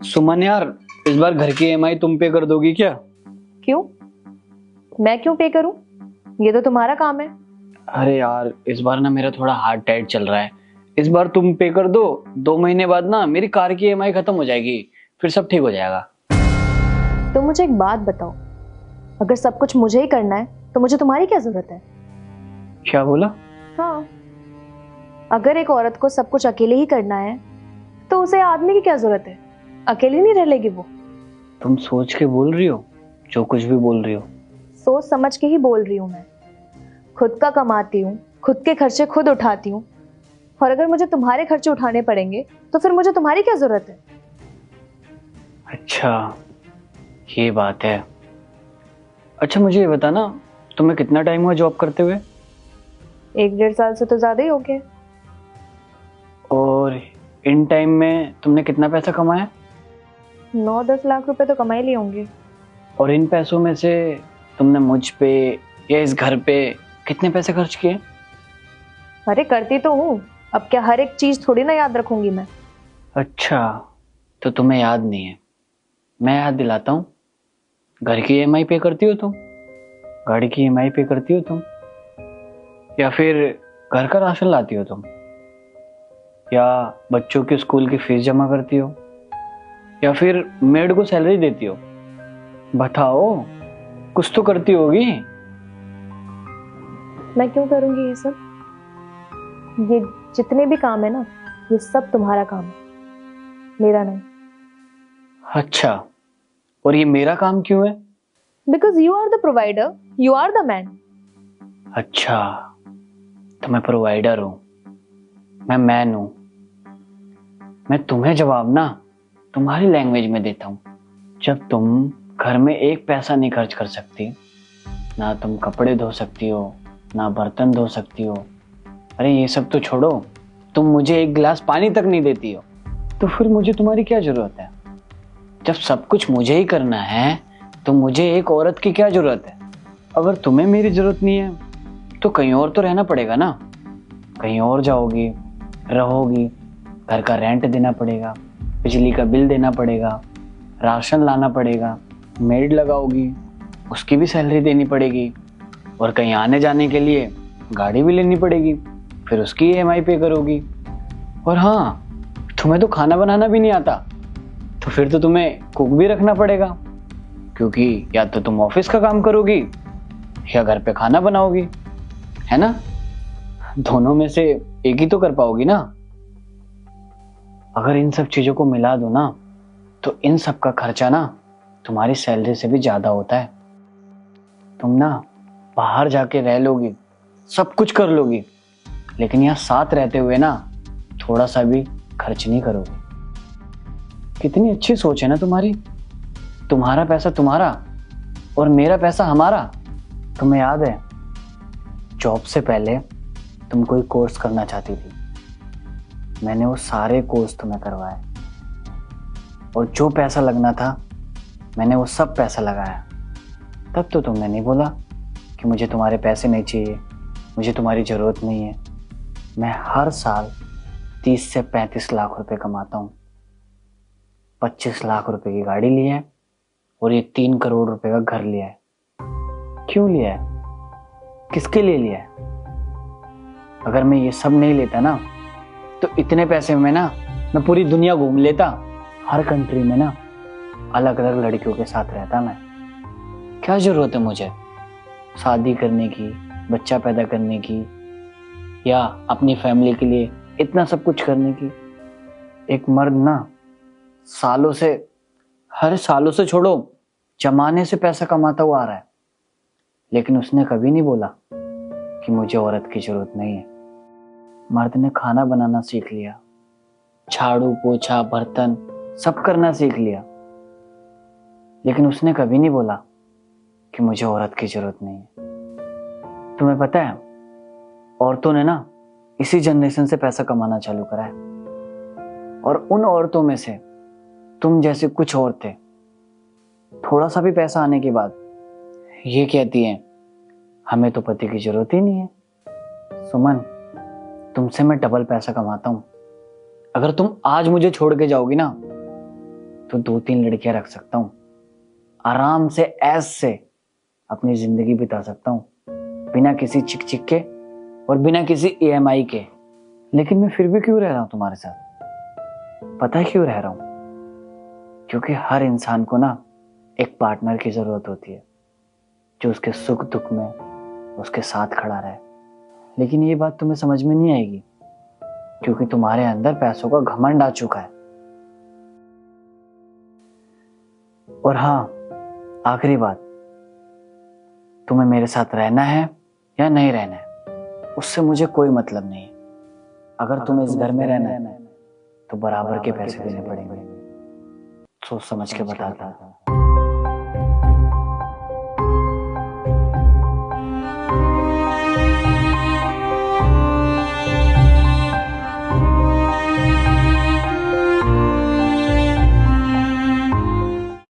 सुमन यार, इस बार घर की ईएमआई तुम पे कर दोगी क्या? क्यों? मैं क्यों पे करूं? ये तो तुम्हारा काम है। अरे यार, इस बार ना मेरा थोड़ा हार्ड टाइट चल रहा है। इस बार तुम पे कर दो। 2 महीने बाद ना मेरी कार की ईएमआई खत्म हो जाएगी, फिर सब ठीक हो जाएगा। तो मुझे एक बात बताओ, अगर सब कुछ मुझे ही करना है तो मुझे तुम्हारी क्या जरूरत है? क्या बोला? हाँ, अगर एक औरत को सब कुछ अकेले ही करना है तो उसे आदमी की क्या जरूरत है? अकेली नहीं रह लेगी वो। तुम सोच के बोल रही हो, जो कुछ भी बोल रही हो। सोच समझ के ही बोल रही हूँ मैं। खुद का कमाती हूँ, खुद के खर्चे खुद उठाती हूँ, और अगर मुझे तुम्हारे खर्चे उठाने पड़ेंगे तो फिर मुझे तुम्हारी क्या जरूरत है? अच्छा, ये बात है। अच्छा मुझे ये बता ना, तुम्हें कितना टाइम हुआ जॉब करते हुए? 1-1.5 साल से तो ज्यादा ही हो गया। और इन टाइम में तुमने कितना पैसा कमाया? 9-10 लाख रुपए तो कमा ही लिए होंगे। और इन पैसों में से तुमने मुझ पे या इस घर पे कितने पैसे खर्च किए? अरे करती तो हूँ, अब क्या हर एक चीज थोड़ी ना याद रखूंगी मैं। अच्छा, तो तुम्हें याद नहीं है। मैं याद दिलाता हूँ। घर की ईएमआई पे करती हो तुम? गाड़ी की ईएमआई पे करती हो तुम? या फिर घर का राशन लाती हो तुम? या बच्चों के स्कूल की फीस जमा करती हो? या फिर मेड को सैलरी देती हो? बताओ, कुछ तो करती होगी। मैं क्यों करूंगी ये सब? ये जितने भी काम है ना, ये सब तुम्हारा काम है, मेरा नहीं। अच्छा, और ये मेरा काम क्यों है? Because you are the provider, you are the man. अच्छा, तो मैं प्रोवाइडर हूँ, मैं मैन हूँ। मैं तुम्हें जवाब ना तुम्हारी लैंग्वेज में देता हूँ। जब तुम घर में एक पैसा नहीं खर्च कर सकती, ना तुम कपड़े धो सकती हो, ना बर्तन धो सकती हो, अरे ये सब तो छोड़ो, तुम मुझे एक गिलास पानी तक नहीं देती हो, तो फिर मुझे तुम्हारी क्या जरूरत है? जब सब कुछ मुझे ही करना है तो मुझे एक औरत की क्या जरूरत है? अगर तुम्हें मेरी जरूरत नहीं है तो कहीं और तो रहना पड़ेगा ना। कहीं और जाओगी, रहोगी, घर का रेंट देना पड़ेगा, बिजली का बिल देना पड़ेगा, राशन लाना पड़ेगा, मेड लगाओगी, उसकी भी सैलरी देनी पड़ेगी, और कहीं आने जाने के लिए गाड़ी भी लेनी पड़ेगी, फिर उसकी ईएमआई पे करोगी। और हाँ, तुम्हें तो खाना बनाना भी नहीं आता, तो फिर तो तुम्हें कुक भी रखना पड़ेगा, क्योंकि या तो तुम ऑफिस का काम करोगी या घर पे खाना बनाओगी, है ना? दोनों में से एक ही तो कर पाओगी ना। अगर इन सब चीजों को मिला दो ना, तो इन सब का खर्चा ना तुम्हारी सैलरी से भी ज्यादा होता है। तुम ना बाहर जाके रह लोगी, सब कुछ कर लोगी, लेकिन यहाँ साथ रहते हुए ना थोड़ा सा भी खर्च नहीं करोगे। कितनी अच्छी सोच है ना तुम्हारी। तुम्हारा पैसा तुम्हारा और मेरा पैसा हमारा। तुम्हें याद है, जॉब से पहले तुम कोई कोर्स करना चाहती थी, मैंने वो सारे कोर्स तुम्हें करवाए, और जो पैसा लगना था मैंने वो सब पैसा लगाया। तब तो तुमने नहीं बोला कि मुझे तुम्हारे पैसे नहीं चाहिए, मुझे तुम्हारी ज़रूरत नहीं है। मैं हर साल 30 से 35 लाख रुपए कमाता हूँ। 25 लाख रुपए की गाड़ी ली है और ये 3 करोड़ रुपए का घर लिया है। क्यों लिया है? किसके लिए लिया है? अगर मैं ये सब नहीं लेता ना, तो इतने पैसे में ना मैं पूरी दुनिया घूम लेता। हर कंट्री में ना अलग अलग लड़कियों के साथ रहता मैं। क्या जरूरत है मुझे शादी करने की, बच्चा पैदा करने की, या अपनी फैमिली के लिए इतना सब कुछ करने की? एक मर्द ना सालों से, हर सालों से छोड़ो, जमाने से पैसा कमाता हुआ आ रहा है, लेकिन उसने कभी नहीं बोला कि मुझे औरत की जरूरत नहीं है। मर्द ने खाना बनाना सीख लिया, झाड़ू पोछा बर्तन सब करना सीख लिया, लेकिन उसने कभी नहीं बोला कि मुझे औरत की जरूरत नहीं है। तुम्हें पता है, औरतों ने ना इसी जनरेशन से पैसा कमाना चालू करा है, और उन औरतों में से तुम जैसे कुछ औरतें थोड़ा सा भी पैसा आने के बाद ये कहती हैं, हमें तो पति की जरूरत ही नहीं है। सुमन, तुमसे मैं डबल पैसा कमाता हूं। अगर तुम आज मुझे छोड़ के जाओगी ना, तो 2-3 लड़कियां रख सकता हूँ, आराम से ऐश से अपनी जिंदगी बिता सकता हूँ, बिना किसी चिक चिक के और बिना किसी EMI के। लेकिन मैं फिर भी क्यों रह रहा हूँ तुम्हारे साथ? पता है क्यों रह रहा हूँ? क्योंकि हर इंसान को ना एक पार्टनर की जरूरत होती है, जो उसके सुख दुख में उसके साथ खड़ा रहे। लेकिन ये बात तुम्हें समझ में नहीं आएगी, क्योंकि तुम्हारे अंदर पैसों का घमंड आ चुका है। और हाँ, आखिरी बात, तुम्हें मेरे साथ रहना है या नहीं रहना है, उससे मुझे कोई मतलब नहीं है। अगर तुम्हें इस घर में रहना है तो बराबर के पैसे देने पड़ेंगे। सोच समझ के बताता।